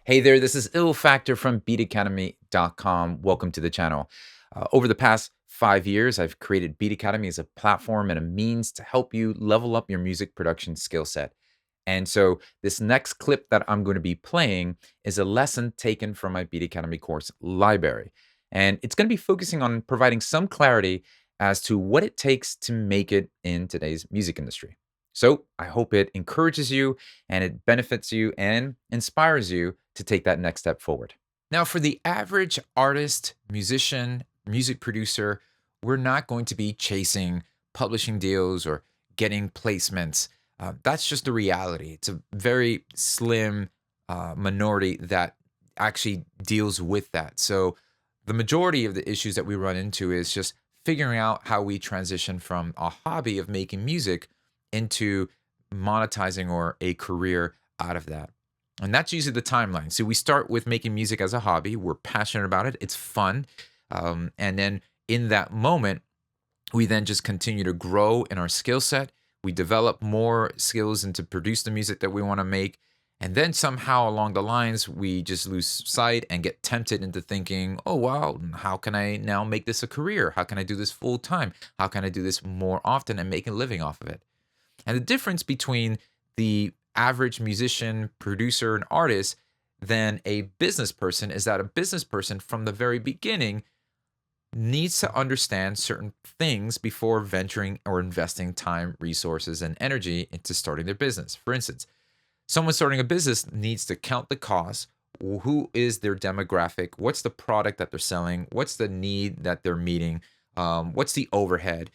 Hey there, this is Ill Factor from beatacademy.com. Welcome to the channel. Over the past 5 years, I've created Beat Academy as a platform and a means to help you level up your music production skill set. And so, this next clip that I'm going to be playing is a lesson taken from my Beat Academy course library. And it's going to be focusing on providing some clarity as to what it takes to make it in today's music industry. So, I hope it encourages you and it benefits you and inspires you to take that next step forward. Now, for the average artist, musician, music producer, we're not going to be chasing publishing deals or getting placements. That's just the reality. It's a very slim minority that actually deals with that. So, the majority of the issues that we run into is just figuring out how we transition from a hobby of making music into monetizing or a career out of that. And that's usually the timeline. So we start with making music as a hobby. We're passionate about it. It's fun. And then in that moment, we then just continue to grow in our skill set. We develop more skills and to produce the music that we want to make. And then somehow along the lines, we just lose sight and get tempted into thinking, oh, wow, how can I now make this a career? How can I do this full time? How can I do this more often and make a living off of it? And the difference between the average musician, producer, and artist than a business person is that a business person from the very beginning needs to understand certain things before venturing or investing time, resources, and energy into starting their business. For instance, someone starting a business needs to count the costs. Who is their demographic? What's the product that they're selling? What's the need that they're meeting? What's the overhead?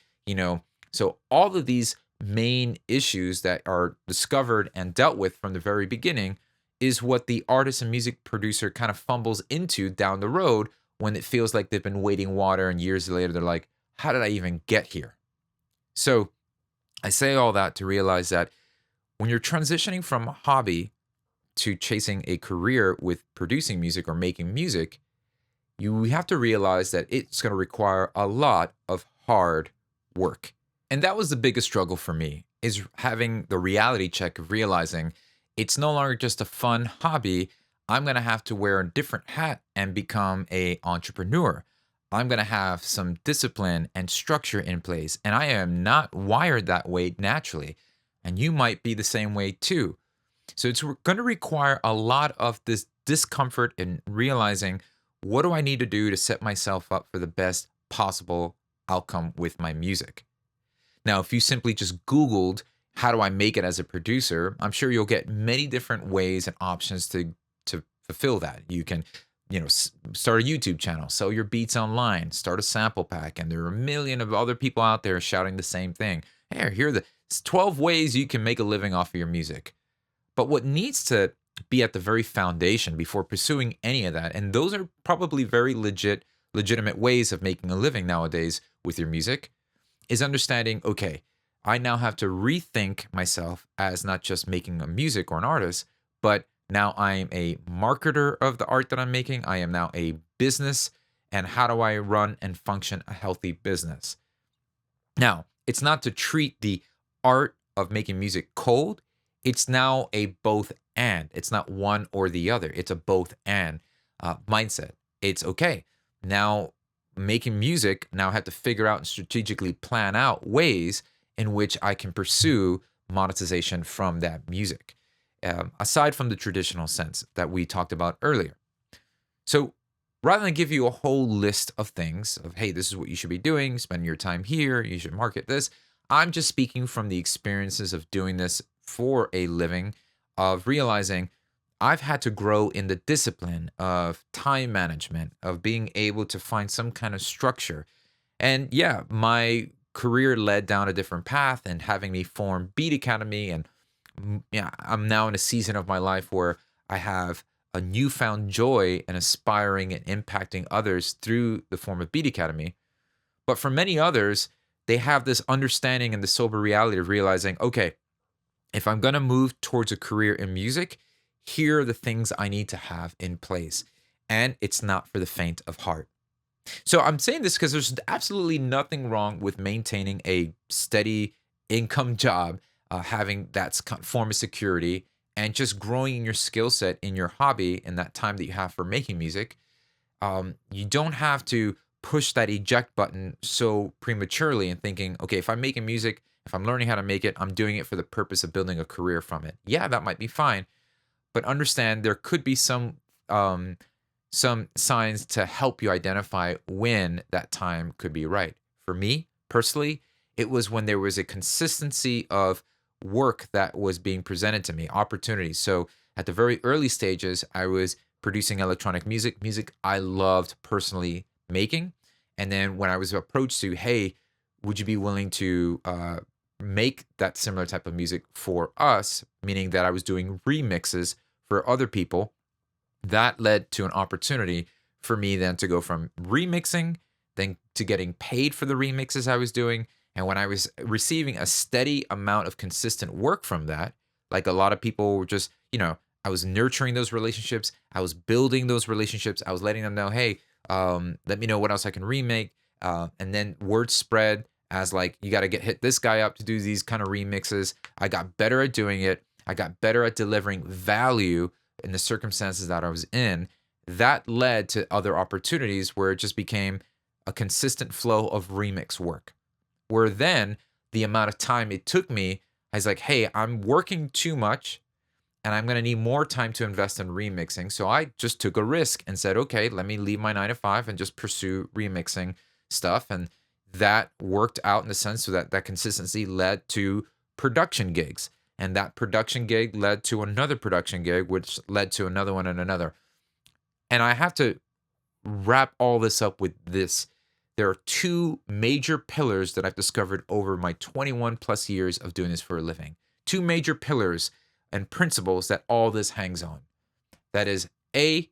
So all of these main issues that are discovered and dealt with from the very beginning is what the artist and music producer kind of fumbles into down the road when it feels like they've been wading water and years later they're like, how did I even get here? So I say all that to realize that when you're transitioning from a hobby to chasing a career with producing music or making music, you have to realize that it's going to require a lot of hard work. And that was the biggest struggle for me, is having the reality check of realizing it's no longer just a fun hobby. I'm going to have to wear a different hat and become a entrepreneur. I'm going to have some discipline and structure in place, and I am not wired that way naturally. And you might be the same way too. So it's going to require a lot of this discomfort in realizing, what do I need to do to set myself up for the best possible outcome with my music? Now, if you simply just Googled, how do I make it as a producer? I'm sure you'll get many different ways and options to fulfill that. You can, start a YouTube channel, sell your beats online, start a sample pack, and there are a million of other people out there shouting the same thing. Hey, here are the 12 ways you can make a living off of your music. But what needs to be at the very foundation before pursuing any of that, and those are probably very legitimate ways of making a living nowadays with your music, is understanding, okay, I now have to rethink myself as not just making a music or an artist, but now I am a marketer of the art that I'm making. I am now a business. And how do I run and function a healthy business? Now, it's not to treat the art of making music cold. It's now a both and. It's not one or the other. It's a both and mindset. It's okay. Now, making music, now I have to figure out and strategically plan out ways in which I can pursue monetization from that music, aside from the traditional sense that we talked about earlier. So rather than give you a whole list of things of, hey, this is what you should be doing, spend your time here, you should market this, I'm just speaking from the experiences of doing this for a living, of realizing I've had to grow in the discipline of time management, of being able to find some kind of structure. And yeah, my career led down a different path and having me form Beat Academy. And yeah, I'm now in a season of my life where I have a newfound joy in aspiring and impacting others through the form of Beat Academy. But for many others, they have this understanding and the sober reality of realizing, okay, if I'm going to move towards a career in music, here are the things I need to have in place. And it's not for the faint of heart. So I'm saying this because there's absolutely nothing wrong with maintaining a steady income job, having that form of security, and just growing your skill set in your hobby and that time that you have for making music. You don't have to push that eject button so prematurely and thinking, okay, if I'm making music, if I'm learning how to make it, I'm doing it for the purpose of building a career from it. Yeah, that might be fine, but understand there could be some signs to help you identify when that time could be right. For me personally, it was when there was a consistency of work that was being presented to me, opportunities. So at the very early stages, I was producing electronic music I loved personally making. And then when I was approached to, hey, would you be willing to make that similar type of music for us? Meaning that I was doing remixes for other people. That led to an opportunity for me then to go from remixing, then to getting paid for the remixes I was doing. And when I was receiving a steady amount of consistent work from that, like a lot of people were just, I was nurturing those relationships. I was building those relationships. I was letting them know, hey, let me know what else I can remake. And then word spread as like, you got to hit this guy up to do these kind of remixes. I got better at doing it. I got better at delivering value in the circumstances that I was in. That led to other opportunities where it just became a consistent flow of remix work. Where then the amount of time it took me, I was like, hey, I'm working too much and I'm going to need more time to invest in remixing. So I just took a risk and said, okay, let me leave my 9 to 5 and just pursue remixing stuff. And that worked out in the sense so that consistency led to production gigs. And that production gig led to another production gig, which led to another one and another. And I have to wrap all this up with this. There are two major pillars that I've discovered over my 21 plus years of doing this for a living. Two major pillars and principles that all this hangs on. That is A,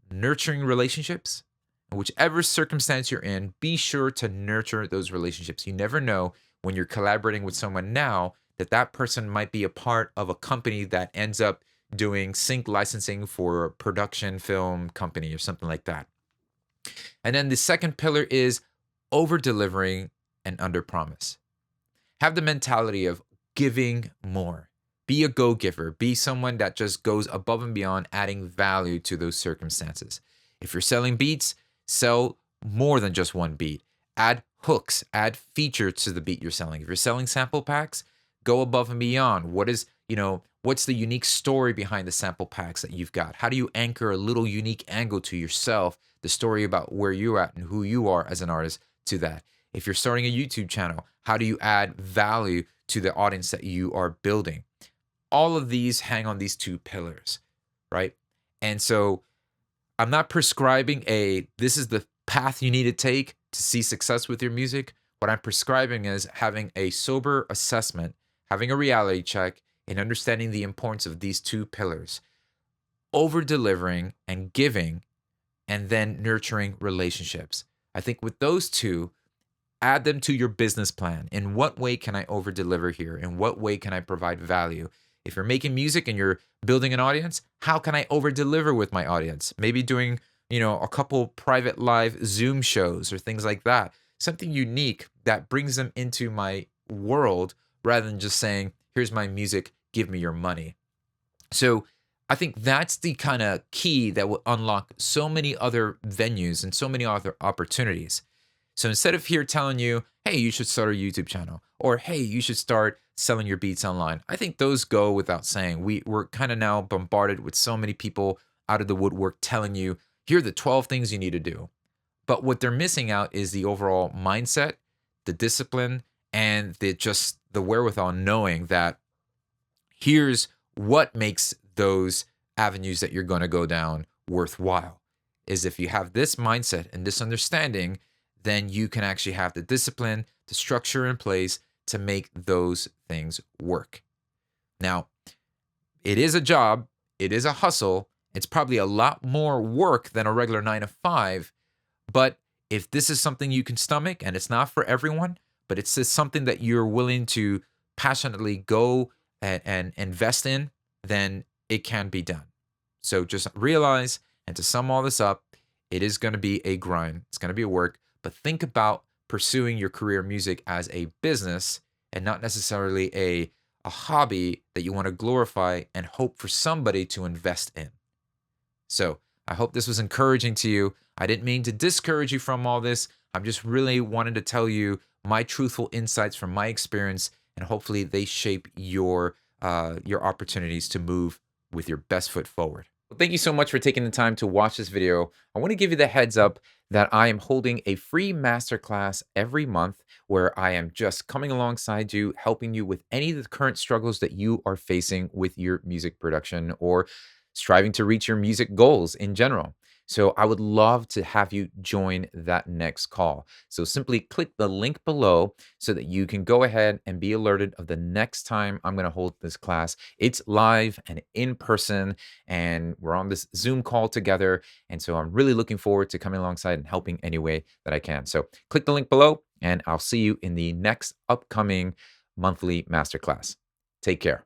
nurturing relationships. In whichever circumstance you're in, be sure to nurture those relationships. You never know when you're collaborating with someone now that person might be a part of a company that ends up doing sync licensing for a production film company or something like that. And then the second pillar is over delivering and under promise. Have the mentality of giving more. Be a go-giver. Be someone that just goes above and beyond, adding value to those circumstances. If you're selling beats, sell more than just one beat. Add hooks, add features to the beat you're selling. If you're selling sample packs, go above and beyond. What's the unique story behind the sample packs that you've got? How do you anchor a little unique angle to yourself, the story about where you're at and who you are as an artist to that? If you're starting a YouTube channel, how do you add value to the audience that you are building? All of these hang on these two pillars, right? And so I'm not prescribing this is the path you need to take to see success with your music. What I'm prescribing is having a sober assessment, having a reality check, and understanding the importance of these two pillars: over delivering and giving, and then nurturing relationships. I think with those two, add them to your business plan. In what way can I over deliver here? In what way can I provide value? If you're making music and you're building an audience, how can I over deliver with my audience? Maybe doing, a couple private live Zoom shows or things like that. Something unique that brings them into my world rather than just saying, here's my music, give me your money. So I think that's the kind of key that will unlock so many other venues and so many other opportunities. So instead of here telling you, hey, you should start a YouTube channel, or hey, you should start selling your beats online, I think those go without saying. We're kind of now bombarded with so many people out of the woodwork telling you, here are the 12 things you need to do. But what they're missing out is the overall mindset, the discipline, and the wherewithal knowing that here's what makes those avenues that you're going to go down worthwhile. Is if you have this mindset and this understanding, then you can actually have the discipline, the structure in place to make those things work. Now, it is a job, it is a hustle. It's probably a lot more work than a regular 9 to 5. But if this is something you can stomach, and it's not for everyone, but it's just something that you're willing to passionately go and invest in, then it can be done. So just realize, and to sum all this up, it is going to be a grind. It's going to be a work, but think about pursuing your career in music as a business and not necessarily a hobby that you want to glorify and hope for somebody to invest in. So I hope this was encouraging to you. I didn't mean to discourage you from all this. I'm just really wanted to tell you my truthful insights from my experience, and hopefully they shape your opportunities to move with your best foot forward. Well, thank you so much for taking the time to watch this video. I want to give you the heads up that I am holding a free masterclass every month where I am just coming alongside you, helping you with any of the current struggles that you are facing with your music production or striving to reach your music goals in general. So I would love to have you join that next call. So simply click the link below so that you can go ahead and be alerted of the next time I'm going to hold this class. It's live and in person, and we're on this Zoom call together. And so I'm really looking forward to coming alongside and helping any way that I can. So click the link below, and I'll see you in the next upcoming monthly masterclass. Take care.